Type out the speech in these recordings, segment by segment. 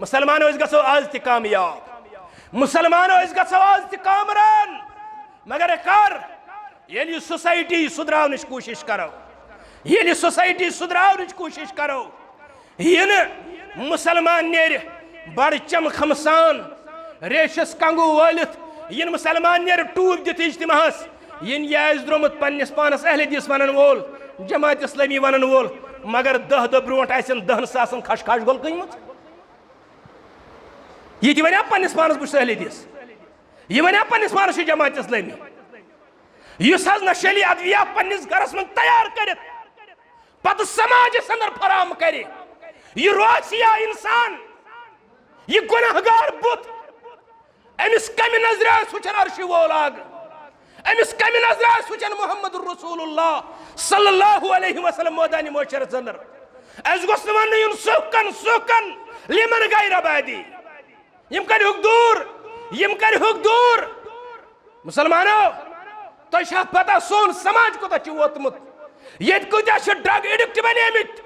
مسلمانو اس گژھو آز تہ کامیاب مسلمانو اس گژھو آز تہ کامران مگر کر ییٚلہِ سوسائٹی سدراونٕچ کوٗشش کرو ییٚلہِ سوسائٹی سدراونٕچ کوٗشش کرو یہِ نہٕ مسلمان نیرِ بڑ چمخم سان ریشس کنگو وٲلِتھ یہِ نہٕ مسلمان نیرِ ٹوٗپۍ دِتھ اجتماعس یہِ نہٕ یہِ آسہِ درٛومُت پننِس پانس اہل حدیث ونن وول جماعت اسلامی ونن وول مگر 10 دۄہ برونٛٹھ آسن 10 ساسن کھش کھش گول کٕنمٕژ یہِ تہِ ونیا پننِس پانس بہٕ چھُس اہل حدیث یہِ ونیا پننِس پانس چھُ جماعت اسلامی یُس حظ نشیلی ادویات پننِس گرس منٛز تیار کٔرِتھ پتہٕ سماجس اندر فراہم کرِ یہ روسیا انسان یہ گناہ گار بت امس کمی نظر وچن عرش وول آگ امس کمی نظر وچن محمد رسول اللہ صلی اللہ علیہ وسلم مودانی معاشرس اندر اس گوٚژھ نہٕ وننہٕ یُن سُکن لمن غیر آبادی یم کرہُکھ دوٗر مسلمانو تۄہہِ چھا پتہ سون سماج کوتاہ چھُ ووتمُت ییٚتہِ کۭتیاہ چھِ ڈرگ ایڈکٹ بنیمٕتۍ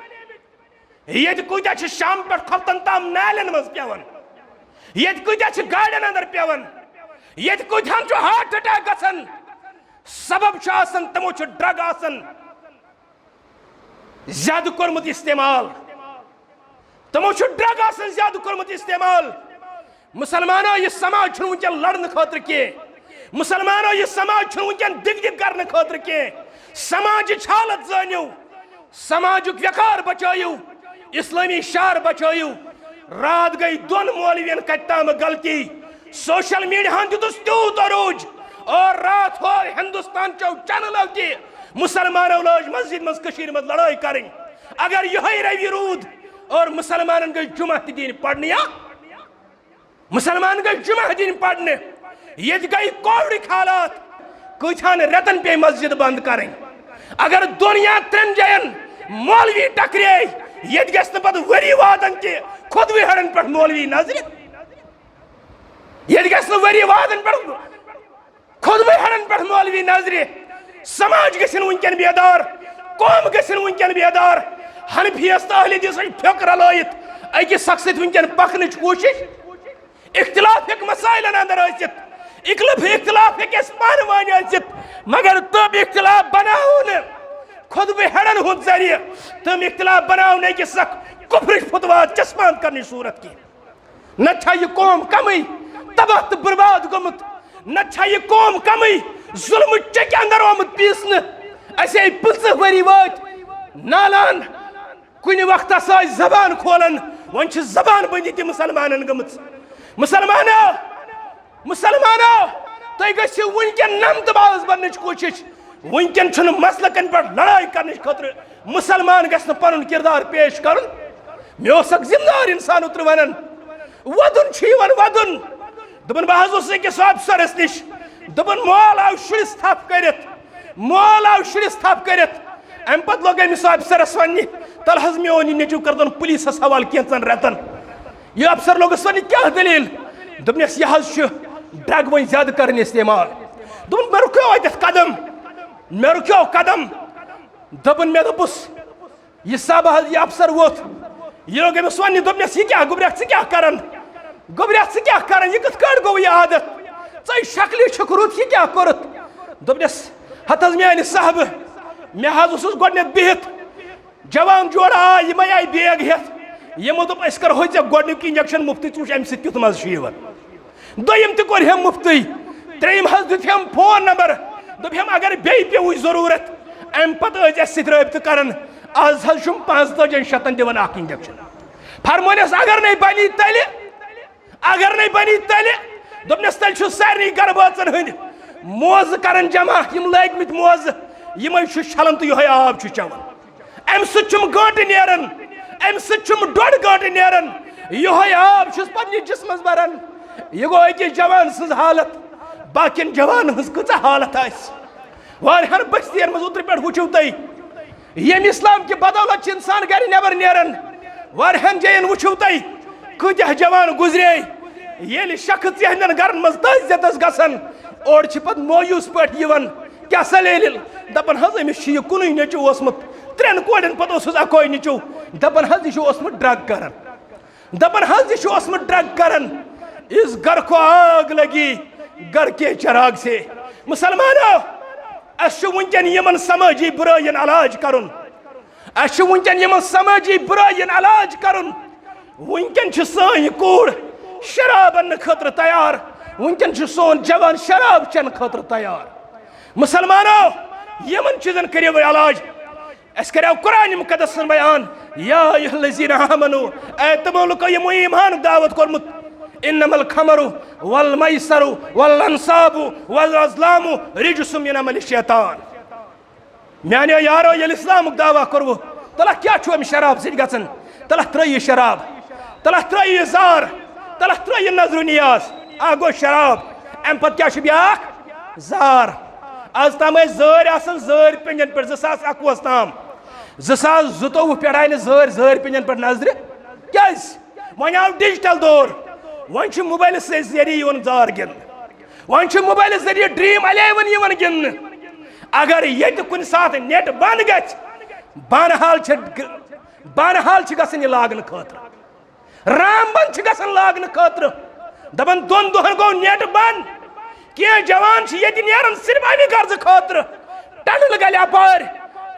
ییٚتہِ کۭتیاہ چھِ شام پٮ۪ٹھ کھۄفتن تام نالین منٛز پیوان ییٚتہِ کۭتیاہ چھِ گاڑٮ۪ن اندر پیوان ییٚتہِ کۭتیاہن چھُ ہارٹ اٹیک گژھان سبب چھُ آسان تِمو چھُ ڈرگ آسان زیادٕ کوٚرمُت استعمال تِمو چھُ ڈرگ آسان زیادٕ کوٚرمُت استعمال مسلمانو یہ سماج چھُنہٕ وٕنکٮ۪ن لڑنہٕ خٲطرٕ کینٛہہ مسلمانو یہ سماج چھُنہٕ وٕنکٮ۪ن دِگ کرنہٕ خٲطرٕ کینٛہہ سماجٕچ حالت زٲنِو سماجُک وقار بچٲیِو اسلامی شعار بچٲیِو رات گئی 2 مولوین کتہِ تام غلطی سوشل میڈیاہن دِتُس تیوٗت عروج اور رات ہو ہندوستان چو چینلو تہِ مسلمانو لٲج مسجد منٛز کٔشیٖرِ منٛز لڑٲے کرٕنۍ اگر یِہوٚے روی روٗد اور مسلمانن گٔژھۍ جمعہ تہِ دِنۍ پرنہٕ مسلمان گٔژھۍ جمعہ دِنۍ پرنہٕ ییٚتہِ گٔے کووِڈٕکۍ حالات کۭتہن رٮ۪تن پیٚیہِ مسجد بنٛد کرٕنۍ اگر 2 یا 3 جاین مولوی ٹکرے ییٚتہِ گژھِ نہٕ پتہٕ ؤری وادن تہِ خۄدوٕے ہڑن پٮ۪ٹھ مولوی نظرِ ییٚتہِ گژھِ نہٕ ؤری وادن پٮ۪ٹھ خۄدوٕے ہڑن پٮ۪ٹھ مولوی نظرِ سماج گژھن وٕنکٮ۪ن بیدار قوم گژھن وٕنکٮ۪ن بیدار حنفیس تہٕ اہل حدیثٕچ پھیٚک رلٲیِتھ أکِس اکھ سۭتۍ وٕنکٮ۪ن پکنٕچ کوٗشش اختلاف ہیٚکہِ مسائلن اندر ٲسِتھ اختلاف ہیٚکہِ اَسہِ پانہٕ ؤنۍ ٲسِتھ مگر تِم اختلاف بناوو نہٕ خۄدوٕے ہڑن ہُنٛد ذریعہ تِم اختلاف بناو نہٕ أکِس اکھ کفرٕچ فتوات چسپان کرنٕچ صوٗرت کینٛہہ نتہٕ چھا یہِ قوم کمٕے تباہ تہٕ برباد گوٚمُت نتہٕ چھا یہِ قوم کمٕے ظُلمہٕ چیٚکہِ اندر آمُت پیٖسنہٕ اَسے 25 ؤری وٲتۍ نالان کُنہِ وقتس ٲسۍ زبان کھولان وۄنۍ چھِ زبان بندی تہِ مسلمانن گٔمٕژ مسلمانو تُہۍ گٔژھِو وٕنکٮ۪ن نمتہٕ باز بننٕچ کوٗشش وٕنکٮ۪ن چھُنہٕ مسلکن پٮ۪ٹھ لڑٲے کرنٕچ خٲطرٕ مسلمان گژھِ نہٕ پنُن کردار پیش کرُن مےٚ اوس اکھ ذمہٕ دار انسان اوترٕ ونان ودُن چھُ یِوان ودُن دوٚپُن بہٕ حظ اوسُس أکِس آفسرس نِش دوٚپُن مول آو شُرِس تھپھ کٔرِتھ امہِ پتہٕ لوٚگ أمِس آفسرس وننہِ تل حظ میون یہِ نیٚچوٗ کٔرتن پُلیٖسس حوالہٕ کینٛژن رٮ۪تن یہِ افسر لوٚگُس وننہِ کیٛاہ دٔلیٖل دوٚپنس یہِ حظ چھُ ڈرگ وۄنۍ زیادٕ کران استعمال دوٚپُن مےٚ رُکیو اتٮ۪تھ قدم دوٚپُن مےٚ دوٚپُس یہِ صاحب حظ یہِ افسر ووٚتھ یہِ لوٚگ أمِس وننہِ دوٚپنس یہِ کیٛاہ گوٚبریٛاہ ژٕ کیٛاہ کران یہِ کِتھ کٲٹھۍ گوٚو یہِ عادت ژےٚ شکلہِ چھُکھ رُت یہِ کیٛاہ کوٚرُتھ دوٚپنس ہت حظ میانہِ صاحبہٕ مےٚ حظ اوسُس گۄڈٕنٮ۪تھ بِہِتھ جوان جورٕ آے یِمے آیہِ بیگ ہٮ۪تھ یِمو دوٚپ أسۍ کرہوے ژےٚ گۄڈٕنیُک انجکشن مُفتٕے ژٕ وٕچھ امہِ سۭتۍ کیُتھ مزٕ چھُ یِوان دوٚیِم تہِ کوٚرہم مُفتٕے ترٛیٚیِم حظ دیُتہم فون نمبر دوٚپہم اگر بیٚیہِ پیٚوٕے ضروٗرت امہِ پتہٕ ٲسۍ اَسہِ سۭتۍ رٲبطہٕ کران آز حظ چھُم 45 شیٚتن دِوان اکھ انجکشن فرمونس اگر نَے بنی تیٚلہِ دوٚپنس تیٚلہِ چھُ سارنٕے گرٕ بٲژن ہٕنٛدۍ موزٕ کران جمع یِم لٲگمٕتۍ موزٕ یِمے چھُ چھلان تہٕ یِہوٚے آب چھُ چٮ۪وان امہِ سۭتۍ چھُم گٲنٛٹہٕ نیران امہِ سۭتۍ چھُم 1.5 گٲنٛٹہٕ نیران یِہوٚے آب چھُس پننِس جسمس بران یہِ گوٚو أکِس جوان سٕنٛز حالت باقین جوانن ہٕنٛز کۭژاہ حالت آسہِ واریاہن بٔستِین منٛز اوترٕ پٮ۪ٹھ وٕچھِو تُہۍ ییٚمہِ اسلام کہِ بدولت چھِ انسان گرِ نٮ۪بر نیران واریاہن جاین وٕچھِو تُہۍ کۭتیاہ جوان گُزرے ییٚلہِ شخص یِہنٛدٮ۪ن گرن منٛز تعزیتس گژھان اورٕ چھِ پتہٕ مویوٗس پٲٹھۍ یِوان کیٛاہ سا لیلِل دپان حظ أمِس چھُ یہِ کُنُے نیٚچوٗ اوسمُت 3 کورٮ۪ن پتہٕ اوسُس اکوے نیٚچوٗ دپان حظ یہِ چھُ اوسمُت ڈرگ کران دپن حض یہ اوسمت ڈرگ کرن اس گھر کو آگ لگی گھر کے چراغ سے. مسلمانوں اس ونکن یمن سماجی برائین علاج کرن اس ونکن یمن سماجی برائین علاج کرن. ونکن سان کوڑ شراب ان خطر تیار ونکن سون جوان شراب چن خطر تیار. مسلمانوں یمن چیزن کریو علاج. اس کریو قرآن مقدس بیان یا ایھا الذین آمنوا اے تمو لوکو یمو ایمان دعوت کورمت انما الخمر والمیسر والانصاب والازلام رجس من عمل الشیطان. میانیو یارو یل اسلام دعوی کرو تلا کیا چھو ام شراب سۭتۍ گژھان تلا ترٛٲیِو شراب تلا ترٛٲیِو زار تلا ترٛٲیِو نظر و نیاز اکھ گوٚو شراب ام پتہٕ کیٛاہ چھُ بیٛاکھ زار. آز تام ٲسۍ زٲرۍ آسان زٲرۍ پنجن پٮ۪ٹھ 2021 تام 2022 پٮ۪ٹھ آیہِ نہٕ زٲرۍ پنجن پٮ۪ٹھ نظرِ. کیٛازِ وۄنۍ آو ڈِجٹل دور وۄنۍ چھُ موبایلہٕ سۭتۍ ذٔریعہٕ یِوان زار گِنٛدنہٕ وۄنۍ چھُ موبایلہٕ ذٔریعہٕ ڈرٛیٖم 11 یِوان گِنٛدنہٕ. اگر ییٚتہِ کُنہِ ساتہٕ نیٹ بنٛد گژھِ بانحال چھِ گژھان یہِ لاگنہٕ خٲطرٕ رام بند چھِ گژھان لاگنہٕ خٲطرٕ دپان 2 دۄہن گوٚو نیٹ بنٛد. کینٛہہ جوان چھِ ییٚتہِ نیران صرف امہِ غرضہٕ خٲطرٕ ٹنل گلہِ اپٲرۍ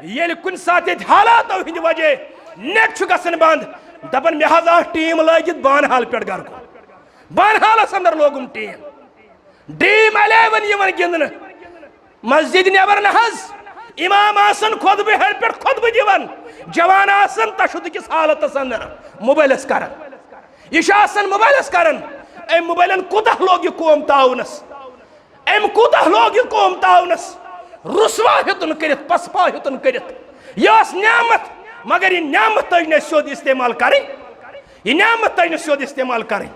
ییٚلہِ کُنہِ ساتہٕ ییٚتہِ حالاتو ہٕنٛدِ وجہ نیٹ چھُ گژھان بنٛد دپان مےٚ حظ آو ٹیٖم لٲگِتھ بانحال پٮ۪ٹھ گرٕ کُن. بانحالس اندر لوگُم ٹیٖم ڈرٛیٖم 11 یِوان گِنٛدنہٕ مسجد نٮ۪بر نہ حظ امام آسان خۄطبہٕ ہیٚرِ پٮ۪ٹھ خۄطبہٕ دِوان جوان آسان تشدُدٕکِس حالتس اندر موبایلس کران. یہ چھُ آسان موبایلس کران. أمۍ موبایلن کوٗتاہ لوگ یہِ قوم تاونس أمۍ کوٗتاہ لوگ یہِ قوم تاونس رسوا ہیوٚتُن کٔرِتھ پسپا ہیوٚتُن کٔرِتھ. یہِ ٲس نعمت مگر یہِ نعمت تٔج نہٕ اَسہِ سیوٚد استعمال کرٕنۍ. یہِ نعمت تٔج نہٕ سیوٚد استعمال کرٕنۍ.